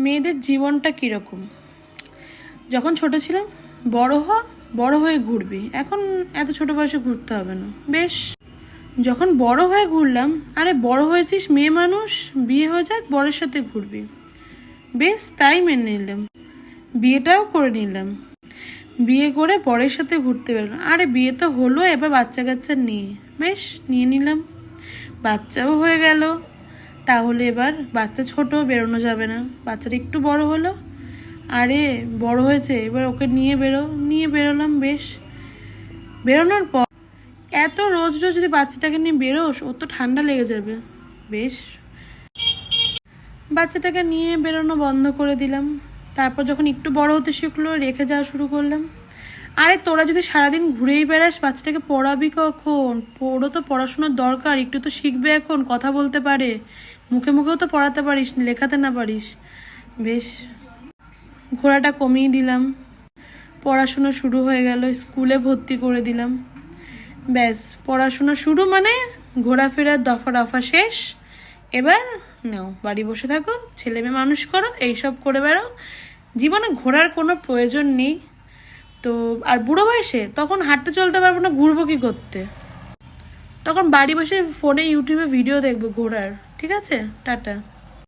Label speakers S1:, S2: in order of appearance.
S1: মেয়েদের জীবনটা কীরকম, যখন ছোট ছিলাম বড় হয়ে ঘুরবি, এখন এত ছোট বয়সে ঘুরতে হবে না। বেশ, যখন বড় হয়ে ঘুরলাম, আরে বড় হয়েছিস, মেয়ে মানুষ, বিয়ে হয়ে যাক, বরের সাথে ঘুরবি। বেশ, তাই মেনে নিলাম, বিয়েটাও করে নিলাম। বিয়ে করে বরের সাথে ঘুরতে বেরোলাম। আরে বিয়ে তো হলো, এবার বাচ্চা কাচ্চা নিয়ে বেশ নিয়ে নিলাম, বাচ্চাও হয়ে গেল। তাহলে এবার বাচ্চা ছোট, বেরোনো যাবে না, বাচ্চাটা একটু বড় হলো, আরে বড় হয়েছে, এবার ওকে নিয়ে বেরোলাম। বেশ, বেরোনোর পর এত রোজ রোজ যদি বাচ্চাটাকে নিয়ে বেরোস, ওর তো ঠান্ডা লেগে যাবে। বেশ, বাচ্চাটাকে নিয়ে বেরোনো বন্ধ করে দিলাম। তারপর যখন একটু বড় হতে শিখলো, রেখে যাওয়া শুরু করলাম। আরে তোরা যদি সারাদিন ঘুরেই বেড়াস, বাচ্চাটাকে পড়াবি কখন? ওরও তো পড়াশোনার দরকার, একটু তো শিখবে, এখন কথা বলতে পারে, মুখে মুখেও তো পড়াতে পারিস, লেখাতে না পারিস। বেশ, ঘোরাটা কমিয়ে দিলাম, পড়াশোনা শুরু হয়ে গেল, স্কুলে ভর্তি করে দিলাম। ব্যাস, পড়াশোনা শুরু মানে ঘোরাফেরার দফা রফা শেষ। এবার নাও, বাড়ি বসে থাকো, ছেলে মেয়ে মানুষ করো, এইসব করে বেড়াও, জীবনে ঘোরার কোনো প্রয়োজন নেই। তো আর বুড়ো বয়সে তখন হাঁটতে চলতে পারবো না, ঘুরবো কি করতে? তখন বাড়ি বসে ফোনে ইউটিউবে ভিডিও দেখবো ঘোরার। ঠিক আছে, টাটা।